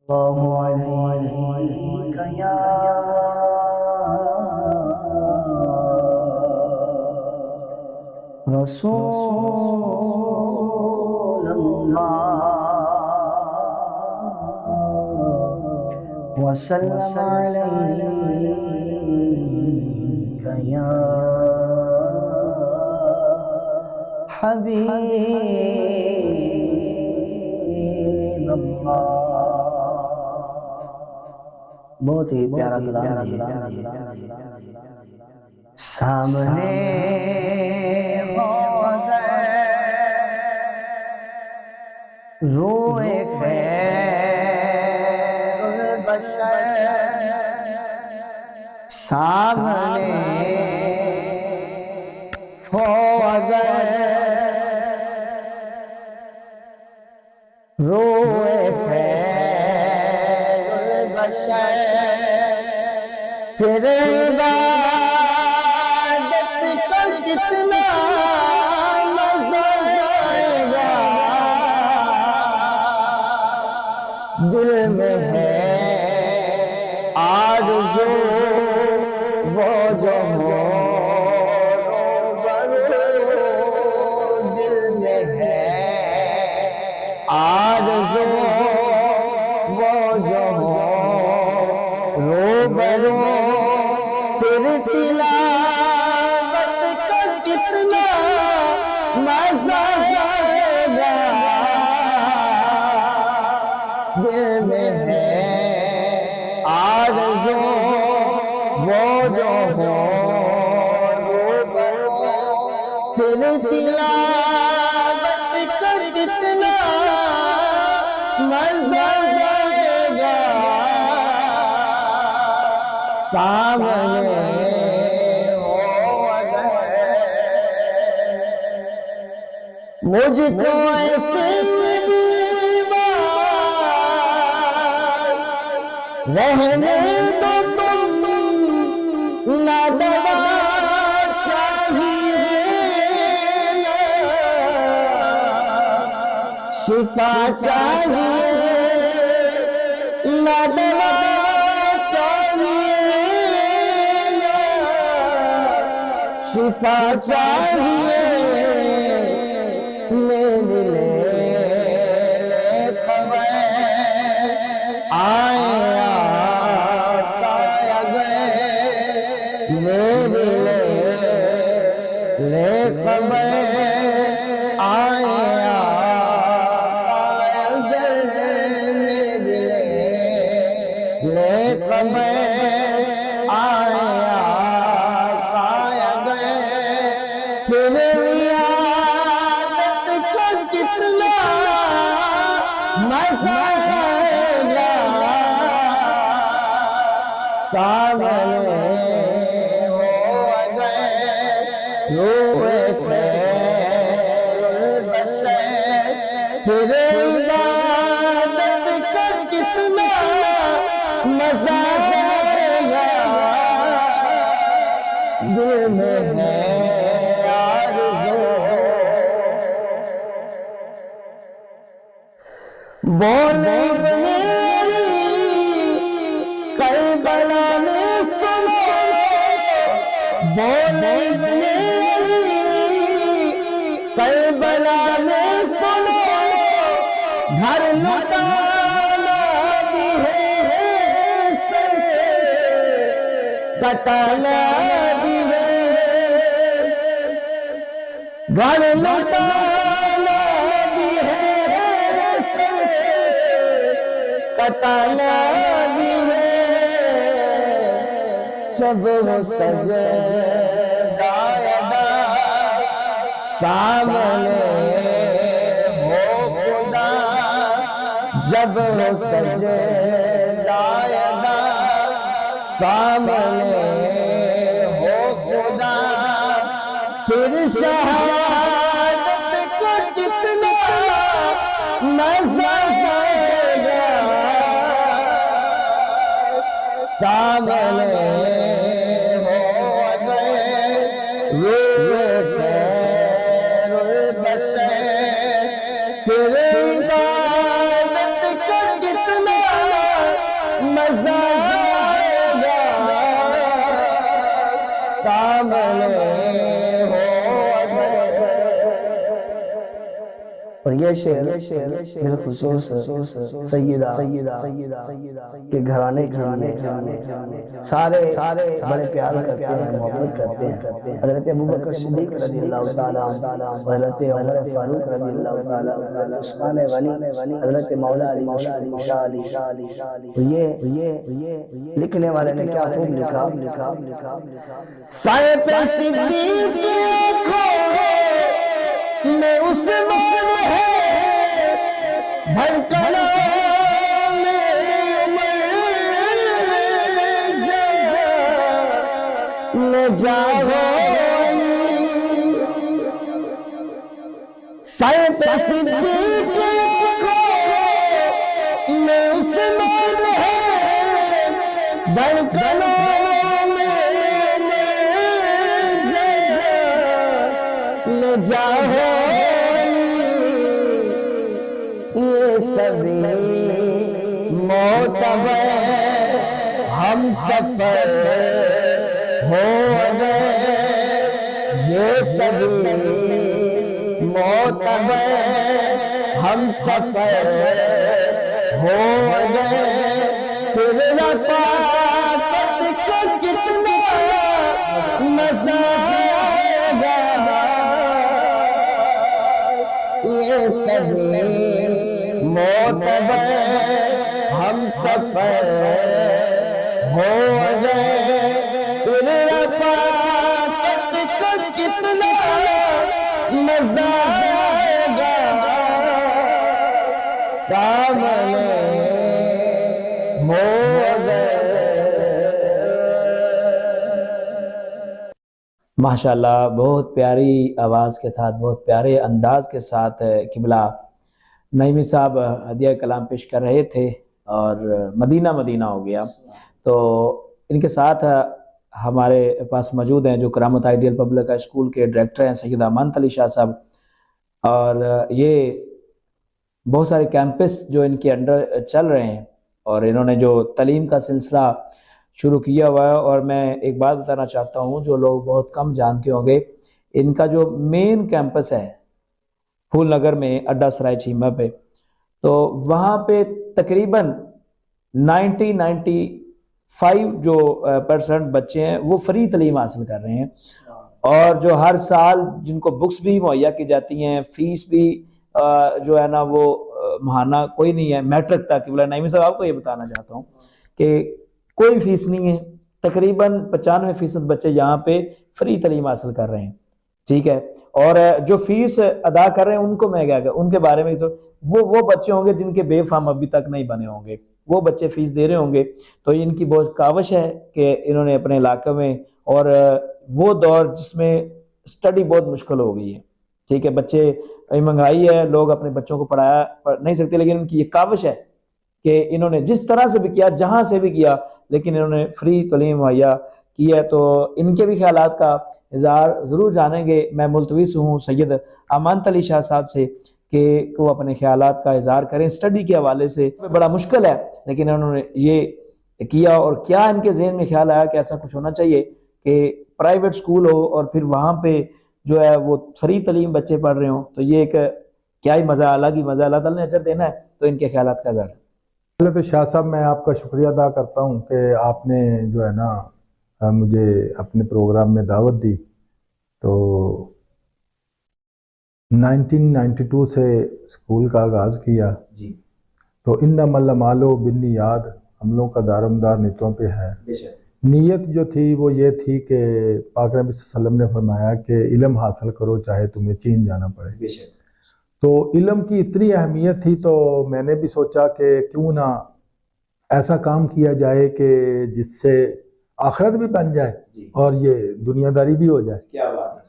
الله عليك يا رسول الله وسلم عليك يا حبيب الله. بہت ہی پیارا کلام ہے. سامنے ہو روئے خیر البشر، سامنے ہو اگر روئے خیر البشر، پھر عبادت کا کتنا مزہ آئے گا. دل میں ہے آرزو وہ جو ہو روبرو، دل میں ہے آرزو وہ جو ہو روبرو، پھر تلاوت کا کتنا مزہ آئے گا. دل میں ہے آرزو وہ جو ہو روبرو، پھر تلاوت کا کتنا مزہ آئے گا. سامنے ہو اگر مجھ کو ایسے رہنے دو تم نہ دوا چاہیے نہ شفا چاہیے، نہ دوا چاہیے نہ شفا چاہیے. میرے لیے خبر آئے میرے لے خبر آئے میرے لے خبر آئے پھر عیادت کا کتنا مزہ آئے گا. سامنے روئے خیر البشر، پھر عبادت کا کتنا مزہ آئے گا. دل میں ہے آرزو بولے میری کربلا میں سنو، بولے میری کربلا میں سنو، گھر لٹانا بھی ہے سر سے کٹانا بھی ہے، گھر لٹانا بھی ہے سر سے کٹانا بھی ہے. جب وہ سجدہ سامنے ہو خدا، جب وہ سجدہ سامنے ہو خدا، پھر شہادت کو کتنا مزہ آئے گا. سامنے ہو اگر روئے خیر البشر، پھر عبادت کا کتنا اور یہ شعر بالخصوص سیدہ کے گھرانے کے لیے سارے بڑے پیار کرتے ہیں، محبت کرتے ہیں۔ حضرت ابوبکر صدیق رضی اللہ تعالیٰ عنہ، حضرت عمر فاروق رضی اللہ تعالیٰ عنہ، حضرت عثمان غنی، حضرت مولا علی مشکل شاہ علی۔ یہ لکھنے والے نے کیا خوب لکھا، سائے پہ صدیق میں عثمان ہے، دھڑکنوں میں جاؤ، سائے پہ صدیق میں عثمان ہے، دھڑکنوں میں جاؤ، یہ سبھی معتبر ہم سفر ہو گئے، یہ سبھی معتبر ہم سفر ہو گئے، پھر رفاقت کو کتنا مزہ آئے گا، یہ سبھی معتبر ہم سفر ہو گئے، پھر رفاقت کو کتنا مزہ آئے گا، سامنے ہو گئے۔ ماشاءاللہ، بہت پیاری آواز کے ساتھ، بہت پیارے انداز کے ساتھ قبلہ نعیمی صاحب ہدیہ کلام پیش کر رہے تھے، اور مدینہ ہو گیا۔ تو ان کے ساتھ ہمارے پاس موجود ہیں جو کرامت آئیڈیل پبلک اسکول کے ڈائریکٹر ہیں سید امانت علی شاہ صاحب، اور یہ بہت سارے کیمپس جو ان کے انڈر چل رہے ہیں، اور انہوں نے جو تعلیم کا سلسلہ شروع کیا ہوا ہے۔ اور میں ایک بات بتانا چاہتا ہوں جو لوگ بہت کم جانتے ہوں گے، ان کا جو مین کیمپس ہے پھول نگر میں اڈا سرائے چیمہ پہ، تو وہاں پہ تقریباً 95 جو % بچے ہیں وہ فری تعلیم حاصل کر رہے ہیں، اور جو ہر سال جن کو بکس بھی مہیا کی جاتی ہیں، فیس بھی جو ہے نا وہ ماہانہ کوئی نہیں ہے، میٹرک تک۔ نعیمی صاحب آپ کو یہ بتانا چاہتا ہوں کہ کوئی فیس نہیں ہے، تقریباً 95% بچے یہاں پہ فری تعلیم حاصل کر رہے ہیں، ٹھیک ہے۔ اور جو فیس ادا کر رہے ہیں ان کو میں کیا ان کے بارے میں، تو وہ بچے ہوں گے جن کے بے فارم ابھی تک نہیں بنے ہوں گے، وہ بچے فیس دے رہے ہوں گے۔ تو ان کی بہت کاوش ہے کہ انہوں نے اپنے علاقے میں، اور وہ دور جس میں اسٹڈی بہت مشکل ہو گئی ہے، ٹھیک ہے، بچے مہنگائی ہے، لوگ اپنے بچوں کو پڑھا نہیں سکتے، لیکن ان کی یہ کاوش ہے کہ انہوں نے جس طرح سے بھی کیا، جہاں سے بھی کیا، لیکن انہوں نے فری تعلیم مہیا کی ہے۔ تو ان کے بھی خیالات کا اظہار ضرور جانیں گے۔ میں ملتمس ہوں سید امانت علی شاہ صاحب سے کہ وہ اپنے خیالات کا اظہار کریں اسٹڈی کے حوالے سے۔ بڑا مشکل ہے، لیکن انہوں نے یہ کیا، اور کیا ان کے ذہن میں خیال آیا کہ ایسا کچھ ہونا چاہیے کہ پرائیویٹ سکول ہو اور پھر وہاں پہ جو ہے وہ فری تعلیم بچے پڑھ رہے ہوں، تو یہ ایک کیا ہی مزہ، الگ ہی مزہ، اللہ تعالیٰ نے اجر دینا ہے۔ تو ان کے خیالات کا اظہار۔ پہلے تو شاہ صاحب میں آپ کا شکریہ ادا کرتا ہوں کہ آپ نے جو ہے نا مجھے اپنے پروگرام میں دعوت دی۔ تو 1992 سے اسکول کا آغاز کیا جی، تو انما الاعمال بالنیات، عملوں کا دارمدار نیتوں پہ ہے۔ نیت جو تھی وہ یہ تھی کہ پاک نبی صلی اللہ علیہ وسلم نے فرمایا کہ علم حاصل کرو چاہے تمہیں چین جانا پڑے۔ تو علم کی اتنی اہمیت تھی تو میں نے بھی سوچا کہ کیوں نہ ایسا کام کیا جائے کہ جس سے آخرت بھی بن جائے اور یہ دنیا داری بھی ہو جائے۔ کیا بات ہے۔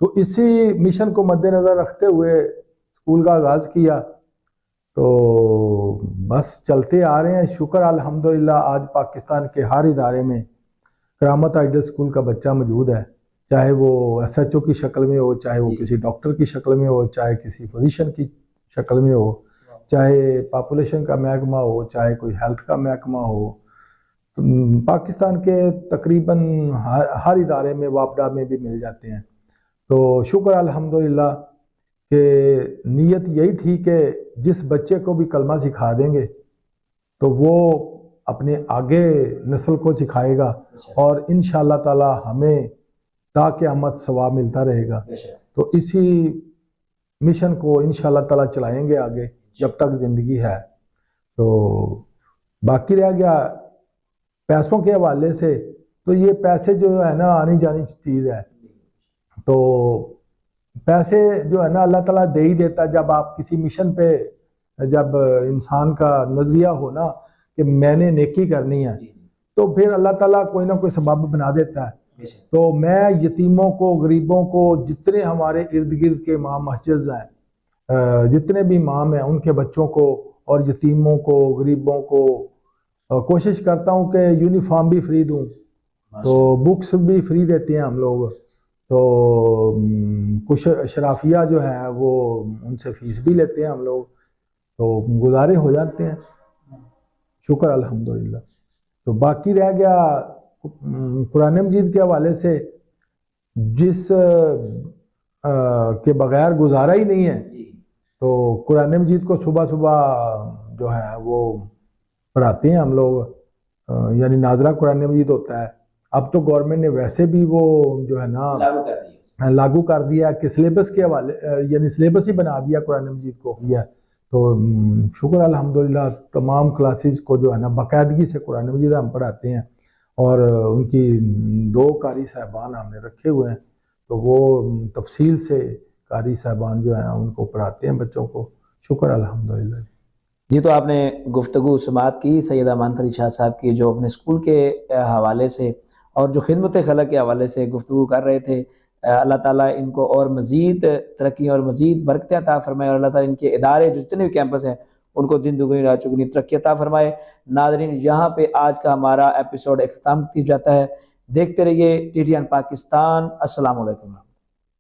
تو اسی مشن کو مد نظر رکھتے ہوئے اسکول کا آغاز کیا، تو بس چلتے آ رہے ہیں۔ شکر الحمدللہ آج پاکستان کے ہر ادارے میں کرامت آئیڈل اسکول کا بچہ موجود ہے، چاہے وہ SHO کی شکل میں ہو، چاہے وہ کسی ڈاکٹر کی شکل میں ہو، چاہے کسی فزیشین کی شکل میں ہو، چاہے پاپولیشن کا محکمہ ہو، چاہے کوئی ہیلتھ کا محکمہ ہو۔ پاکستان کے تقریباً ہر ادارے میں، واپڈا میں بھی مل جاتے ہیں۔ تو شکر الحمدللہ کہ نیت یہی تھی کہ جس بچے کو بھی کلمہ سکھا دیں گے تو وہ اپنے آگے نسل کو سکھائے گا، اور انشاءاللہ تعالی ہمیں تا قیامت ثواب ملتا رہے گا۔ تو اسی مشن کو انشاءاللہ تعالی چلائیں گے آگے جب تک زندگی ہے۔ تو باقی رہ گیا پیسوں کے حوالے سے، تو یہ پیسے جو ہے نا آنی جانی چیز ہے، تو پیسے جو ہے نا اللہ تعالیٰ دے ہی دیتا۔ جب آپ کسی مشن پہ جب انسان کا نظریہ ہو نا کہ میں نے نیکی کرنی ہے، تو پھر اللہ تعالیٰ کوئی نہ کوئی سبب بنا دیتا ہے۔ تو میں یتیموں کو، غریبوں کو، جتنے ہمارے ارد گرد کے امام مسجد ہیں، جتنے بھی امام ہیں، ان کے بچوں کو اور یتیموں کو، غریبوں کو کوشش کرتا ہوں کہ یونیفارم بھی فری دوں، تو بکس بھی فری دیتے ہیں ہم لوگ، تو کچھ اشرافیہ جو ہے وہ ان سے فیس بھی لیتے ہیں ہم لوگ، تو گزارے ہو جاتے ہیں، شکر الحمدللہ۔ تو باقی رہ گیا قرآن مجید کے حوالے سے، جس کے بغیر گزارا ہی نہیں ہے، تو قرآن مجید کو صبح صبح جو ہے وہ پڑھاتے ہیں ہم لوگ، یعنی ناظرہ قرآن مجید ہوتا ہے۔ اب تو گورنمنٹ نے ویسے بھی وہ جو ہے نا لاگو کر دیا کہ سلیبس کے حوالے، یعنی سلیبس ہی بنا دیا قرآن مجید کو دیا۔ تو شکر الحمدللہ تمام کلاسز کو جو ہے نا باقاعدگی سے قرآن مجید ہم پڑھاتے ہیں، اور ان کی 2 قاری صاحبان ہم نے رکھے ہوئے ہیں، تو وہ تفصیل سے قاری صاحبان جو ہیں ان کو پڑھاتے ہیں بچوں کو، شکر الحمدللہ۔ جی، تو آپ نے گفتگو سماعت کی سید امان علی شاہ صاحب کی، جو اپنے اسکول کے حوالے سے اور جو خدمت خلق کے حوالے سے گفتگو کر رہے تھے۔ اللہ تعالیٰ ان کو اور مزید ترقی اور مزید برکتیں عطا فرمائے، اور اللہ تعالیٰ ان کے ادارے جتنے بھی کیمپس ہیں ان کو دن دگنی رات چگنی ترقی عطا فرمائے۔ ناظرین، یہاں پہ آج کا ہمارا ایپیسوڈ اختتام کی جاتا ہے۔ دیکھتے رہیے TTN پاکستان۔ السلام علیکم۔